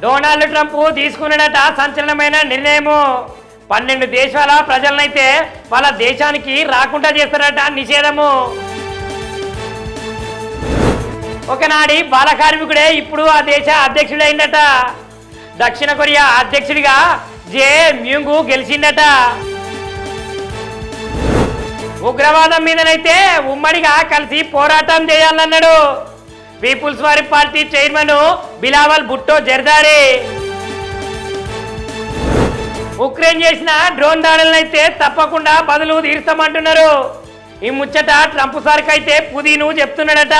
Donald Trump తీసుకున్నట సంచలనమైన నిర్ణయము 12 దేశాల ప్రజలనైతే వాళ్ళ దేశానికి రాకుండా చేస్తారట నిషేధము. ఒకనాడి బాల కార్మికుడే ఇప్పుడు ఆ దేశ అధ్యక్షుడైందట. దక్షిణ కొరియా అధ్యక్షుడిగా జే మ్యూంగ్ గెలిచిందట. ఉగ్రవాదం మీదనైతే ఉమ్మడిగా కలిసి పోరాటం చేయాలన్నాడు పీపుల్స్ వారి party chairman Bilawal Bhutto Zardari. Ukraine చేసిన డ్రోన్ దాడులనైతే తప్పకుండా బదులు తీర్స్తామంటున్నారు. ఈ ముచ్చట ట్రంప్ సార్కి అయితే పుదీను చెప్తున్నాడట.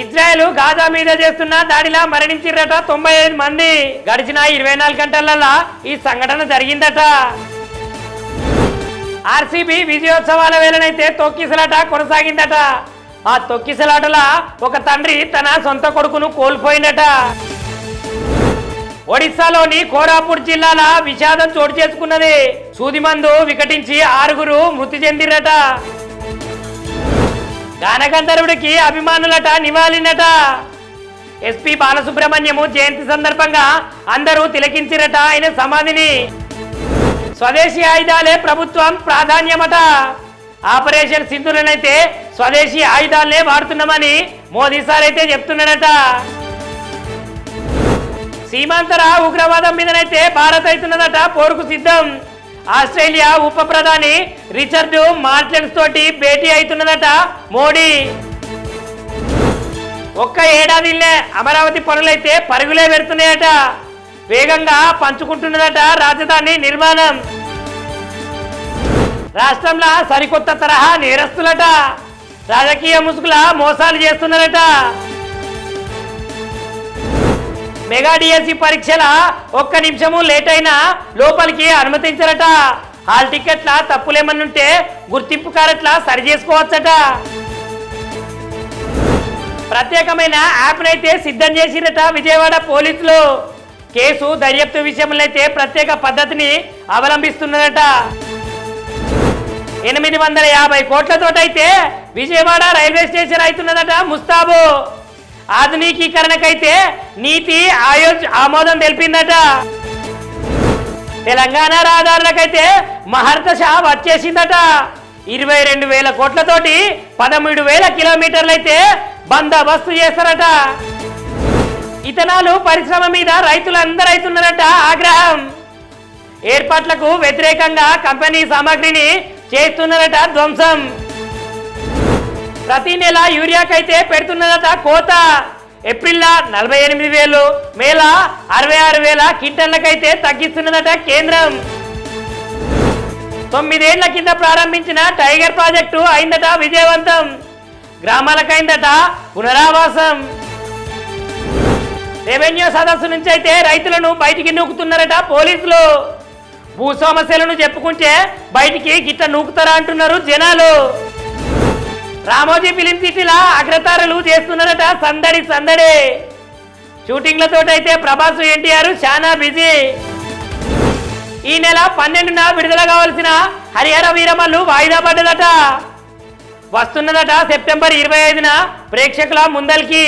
ఇజ్రాయెల్ గాజా మీద చేస్తున్న దాడిలా మరణించిరట 95 మంది. గడిచిన 24 గంటలలో ఈ సంఘటన జరిగిందట. ఆర్సీబీ విజయోత్సవాల వేళనైతే తొక్కిసలాట కొనసాగిందట. ఆ తొక్కిసలాటల ఒక తండ్రి తన సొంత కొడుకును కోల్పోయిందట. ఒడిశాలోని కోరాపుట్ జిల్లాల విషాదం చోటు చేసుకున్నది. సూదిమందు వికటించి 6 మృతి చెందిరట. గానగంధర్వుడికి అభిమానులట నివాళినట. ఎస్పీ బాలసుబ్రహ్మణ్యము జయంతి సందర్భంగా అందరూ తిలకించిరట ఆయన సమాధిని. స్వదేశీ ఆయుధాలే ప్రభుత్వం ప్రాధాన్యమట. ఆపరేషన్ సింధూరనైతే స్వదేశీ ఆయుధాలనే వాడుతున్నామని మోదీ సార్ అయితే చెప్తున్నాడట. సీమాంతర ఉగ్రవాదం మీదనైతే భారత్ అవుతున్నదట పోరుకు సిద్ధం. ఆస్ట్రేలియా ఉప ప్రధాని రిచర్డ్ మార్టెన్స్ తోటి భేటీ అవుతున్నదట మోడీ. ఒక్క ఏడాదిలో అమరావతి పనులైతే పరుగులే పెడుతున్నాయట. వేగంగా పంచుకుంటున్నదట రాజధాని నిర్మాణం. రాష్ట్రంలో సరికొత్త తరహా నేరస్తులట. రాజకీయ ముసుగుల మోసాలు చేస్తున్నారట. మెగా డిఎస్సి పరీక్షల 1 నిమిషము లేట్ అయినా లోపలికి అనుమతించారట. హాల్ టికెట్ల తప్పులేమన్నుంటే గుర్తింపు కార్డుల సరి చేసుకోవచ్చట. ప్రత్యేకమైన యాప్నైతే సిద్ధం చేసిరట విజయవాడ పోలీసులు. కేసు దర్యాప్తు విషయంలో అయితే ప్రత్యేక పద్ధతిని అవలంబిస్తున్నారట. 850 కోట్లతోటైతే విజయవాడ రైల్వే స్టేషన్ అవుతున్నదట ముస్తాబు. ఆధునికీకరణకైతే నీతి ఆయోగ్ ఆమోదం తెలిపిందట. తెలంగాణ రహదారులకైతే మహర్దశ వచ్చేసిందట. 22,000 కోట్లతోటి 13,000 కిలోమీటర్లు అయితే బందోబస్తు చేస్తారట. ఇథనాలు పరిశ్రమ మీద రైతులందరూ అవుతున్నారట ఆగ్రహం. ఏర్పాట్లకు వ్యతిరేకంగా కంపెనీ సామాగ్రిని చేస్తున్నారట ధ్వంసం. ప్రతి నెల యూరియాకైతే పెడుతున్నదట కోత. ఏప్రిల్ 48,000, మేల 66,000 క్వింటన్లకైతే తగ్గిస్తున్నదట కేంద్రం. 9 ఏళ్ల కింద ప్రారంభించిన టైగర్ ప్రాజెక్టు అయిందట విజయవంతం. గ్రామాలకైందట పునరావాసం. రెవెన్యూ సదస్సు నుంచి అయితే రైతులను బయటికి నూకుతున్నారట పోలీసులు. భూ సమస్యలను చెప్పుకుంటే బయటికి గిట్ట నూకుతారా అంటున్నారు జనాలు. రామోజీ ఫిలిం సిటీలా అగ్రతారలు చేస్తున్నారట సందడి సందడి. షూటింగ్లతోటైతే ప్రభాస్ ఎన్టీఆర్ చాలా బిజీ. ఈ నెల 12న విడుదల కావాల్సిన హరిహర వీరమల్లు వాయిదా పడ్డదట. వస్తున్నదట సెప్టెంబర్ 25న ప్రేక్షకుల ముందల్కి.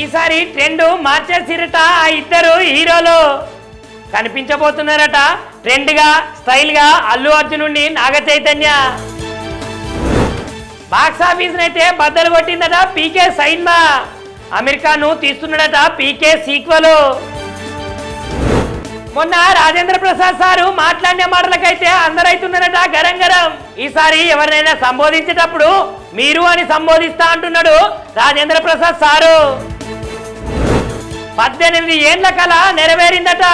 ఈసారి ట్రెండ్ మార్చేసిరట ఆ ఇద్దరు హీరోలు. కనిపించబోతున్నారట ట్రెండ్గా స్టైల్గా అల్లు అర్జున్ నుండి నాగ చైతన్య. బాక్సాఫీస్ అయితే బద్దలు కొట్టిందట పీకే సైన్మా. అమెరికాను తీస్తున్నాడట పీకే సీక్వెల్. మొన్న రాజేంద్ర ప్రసాద్ సారు మాట్లాడిన మాటలకైతే అందరైతున్నారట గరం గరం. ఈసారి ఎవరినైనా సంబోధించేటప్పుడు మీరు అని సంబోధిస్తా అంటున్నాడు రాజేంద్ర ప్రసాద్ సారు. 18 ఏండ్ల కల నెరవేరిందట.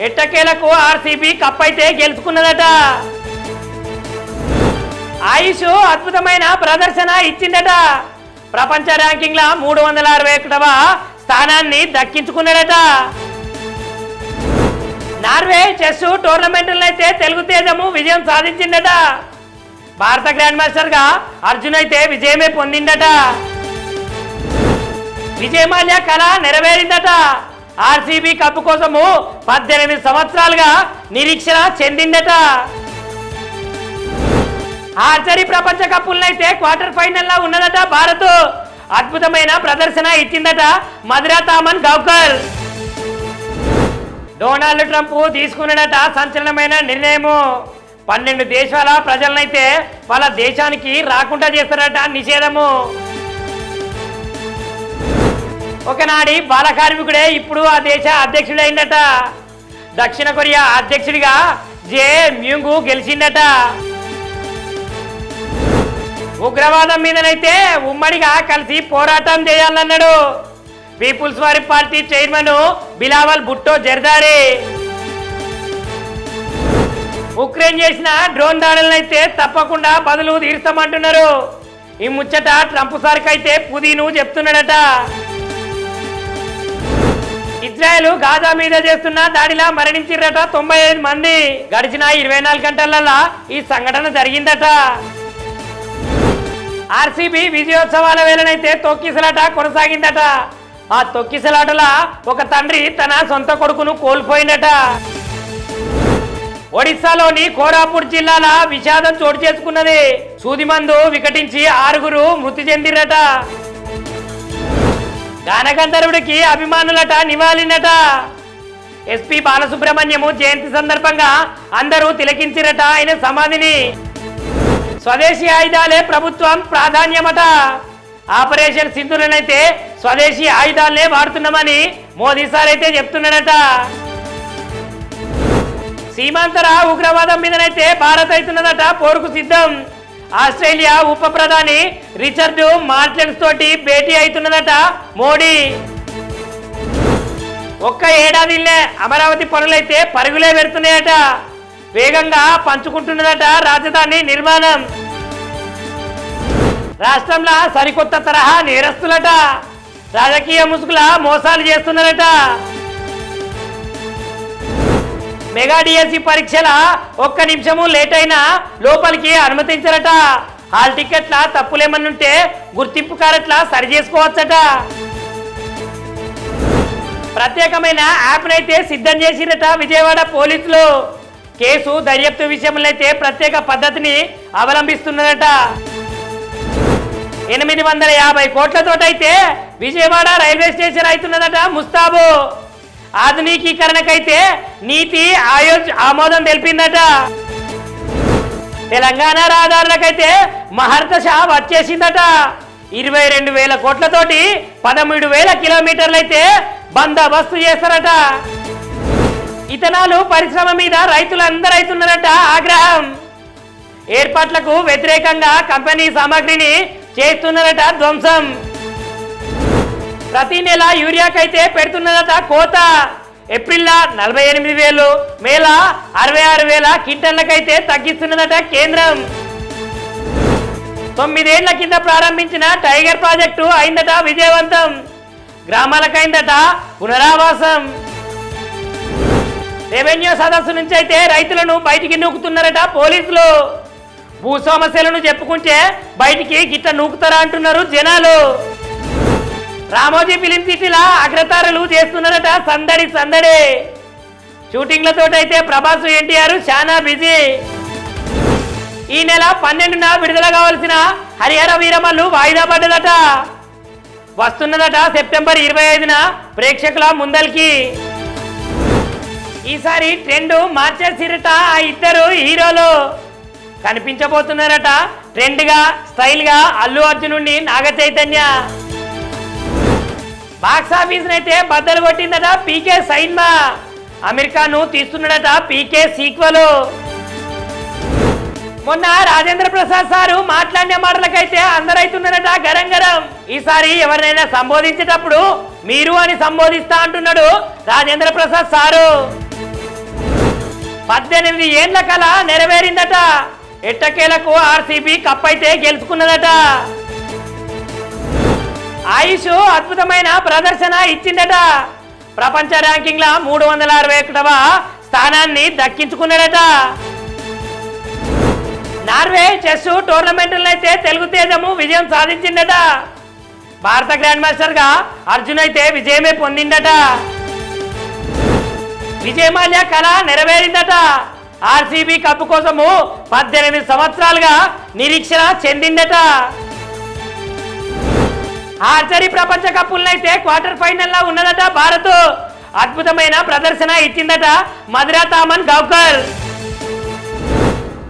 ఎట్టకేలకు ఆర్సీబీ కప్ అయితే గెలుచుకున్నదట. ఆయుష్ అద్భుతమైన ప్రదర్శన ఇచ్చిందట. ప్రపంచ ర్యాంకింగ్ల 361వ స్థానాన్ని దక్కించుకున్నాడట. నార్వే చెస్ టోర్నమెంట్లో అయితే తెలుగు తేజము విజయం సాధించిందట. భారత గ్రాండ్ మాస్టర్ గా అర్జున్ అయితే విజయమే పొందిందట. విజయమాల్య కళ నెరవేరిందట. ఆర్సీబీ కప్పు కోసము 18 సంవత్సరాలుగా నిరీక్షణ చెందిందట. ఆర్చరీ ప్రపంచ కప్పులనైతే క్వార్టర్ ఫైనల్లో ఉన్నదట భారత్. అద్భుతమైన ప్రదర్శన ఇచ్చిందట మధురా తామన్ గౌకర్. డొనాల్డ్ ట్రంప్ తీసుకున్నాడట సంచలనమైన నిర్ణయము. 12 దేశాల ప్రజలనైతే వాళ్ళ దేశానికి రాకుండా చేస్తారట నిషేధము. ఒకనాడి బాల కార్మికుడే ఇప్పుడు ఆ దేశ అధ్యక్షుడైందట. దక్షిణ కొరియా అధ్యక్షుడిగా జే మ్యూంగు గెలిచిందట. ఉగ్రవాదం మీదనైతే ఉమ్మడిగా కలిసి పోరాటం చేయాలన్నాడు పీపుల్స్ వారి party chairman Bilawal Bhutto Zardari. Ukraine చేసిన డ్రోన్ దాడులనైతే తప్పకుండా బదులు తీరుస్తామంటున్నారు. ఈ ముచ్చట ట్రంప్ సార్కి అయితే పుదీను చెప్తున్నాడట. ఇజ్రాయెల్ గాజా మీద చేస్తున్న దాడిలా మరణించిరట 95 మంది. గడిచిన 24 గంటలలో ఈ సంఘటన జరిగిందట. ఆర్సీబీ విజయోత్సవాల వేళనైతే తొక్కిసలాట కొనసాగిందట. ఆ తొక్కిసలాటలా ఒక తండ్రి తన సొంత కొడుకును కోల్పోయిందట. ఒడిశాలోని కోరాపుట్ జిల్లాల విషాదం చోటు చేసుకున్నది. సూదిమందు వికటించి 6 మృతి చెందిరట. గానగంధర్వుడికి అభిమానులట నివాళినట. ఎస్పీ బాలసుబ్రహ్మణ్యము జయంతి సందర్భంగా అందరూ తిలకించిరట ఆయన సమాధిని. స్వదేశీ ఆయుధాలే ప్రభుత్వం ప్రాధాన్యమట. ఆపరేషన్ సింధూరనైతే స్వదేశీ ఆయుధాలనే వాడుతున్నామని మోదీ సార్ అయితే చెప్తున్నాడట. సీమాంతర ఉగ్రవాదం మీదనైతే భారత్ అవుతున్నదట పోరుకు సిద్ధం. ఆస్ట్రేలియా ఉప ప్రధాని రిచర్డ్ మార్టెన్స్ తోటి భేటీ అవుతున్నదట మోడీ. ఒక్క ఏడాదిలో అమరావతి పనులైతే పరుగులే పెడుతున్నాయట. వేగంగా పంచుకుంటున్నదట రాజధాని నిర్మాణం. రాష్ట్రంలో సరికొత్త తరహా నేరస్తులట. రాజకీయ ముసుగుల మోసాలు చేస్తున్నారట. మెగా డిఎస్సి పరీక్షల 1 నిమిషము లేట్ అయినా లోపలికి అనుమతించారట. హాల్ టికెట్ల తప్పులేమన్నుంటే గుర్తింపు కార్డుల సరి చేసుకోవచ్చట. ప్రత్యేకమైన యాప్నైతే సిద్ధం చేసిరట విజయవాడ పోలీసులు. కేసు దర్యాప్తు విషయంలో అయితే ప్రత్యేక పద్ధతిని అవలంబిస్తున్నారట. 850 కోట్లతోటైతే విజయవాడ రైల్వే స్టేషన్ అవుతున్నదట ముస్తాబు. ఆధునికీకరణకైతే నీతి ఆయోగ్ ఆమోదం తెలిపిందట. తెలంగాణ రహదారులకైతే మహర్దశ వచ్చేసిందట. 22,000 కోట్లతోటి 13,000 కిలోమీటర్లు అయితే బందోబస్తు చేస్తారట. ఇథనాలు పరిశ్రమ మీద రైతులందరూ అవుతున్నారట ఆగ్రహం. ఏర్పాట్లకు వ్యతిరేకంగా కంపెనీ సామాగ్రిని చేస్తున్నారట ధ్వంసం. ప్రతి నెల యూరియాకైతే పెడుతున్నదట కోత. ఏప్రిల్లో 48,000, మేలో 66,000 క్వింటన్లకైతే తగ్గిస్తున్నదట కేంద్రం. 9 ఏళ్ల కింద ప్రారంభించిన టైగర్ ప్రాజెక్టు అయిందట విజయవంతం. గ్రామాలకైందట పునరావాసం. రెవెన్యూ సదస్సు నుంచి అయితే రైతులను బయటికి నూకుతున్నారట పోలీసులు. భూ సమస్యలను చెప్పుకుంటే బయటికి గిట్ట నూకుతారా అంటున్నారు జనాలు. రామోజీ ఫిలిం సిటీలా అగ్రతారలు చేస్తున్నారట సందడి సందడి. షూటింగ్లతోటైతే ప్రభాస్ ఎన్టీఆర్ చాలా బిజీ. ఈ నెల 12న విడుదల కావాల్సిన హరిహర వీరమల్లు వాయిదా పడ్డదట. వస్తున్నదట సెప్టెంబర్ 25న ప్రేక్షకుల ముందల్కి. ఈసారి ట్రెండ్ మార్చేసిరట ఆ ఇద్దరు హీరోలు. కనిపించబోతున్నారట ట్రెండ్గా స్టైల్గా అల్లు అర్జునుడిని నాగ చైతన్య. బాక్సాఫీస్ అయితే బద్దలు కొట్టిందట పీకే సైన్మా. అమెరికాను తీస్తున్నాడట పీకే సీక్వెల్. మొన్న రాజేంద్ర ప్రసాద్ సారు మాట్లాడిన మాటలకైతే అందరైతున్నారట గరం గరం. ఈసారి ఎవరినైనా సంబోధించేటప్పుడు మీరు అని సంబోధిస్తా అంటున్నాడు రాజేంద్ర ప్రసాద్ సారు. 18 ఏండ్ల కళ నెరవేరిందట. ఎట్టకేలకు ఆర్సీబీ కప్ అయితే గెలుచుకున్నదట. ఆయుష్ అద్భుతమైన ప్రదర్శన ఇచ్చిందట. ప్రపంచ ర్యాంకింగ్ల 361వ స్థానాన్ని దక్కించుకున్నాడట. నార్వే చెస్ టోర్నమెంట్లో అయితే తెలుగు తేజము విజయం సాధించిందట. భారత గ్రాండ్ మాస్టర్ గా అర్జున్ అయితే విజయమే పొందిందట. విజయమాల్య కళ నెరవేరిందట. ఆర్సీబీ కప్ కోసము 18 సంవత్సరాలుగా నిరీక్షణ చెందిందట. ఆర్చరీ ప్రపంచ కప్పులనైతే క్వార్టర్ ఫైనల్ లా ఉన్నదట భారత్. అద్భుతమైన ప్రదర్శన ఇచ్చిందట మధురా తామన్ గౌకర్.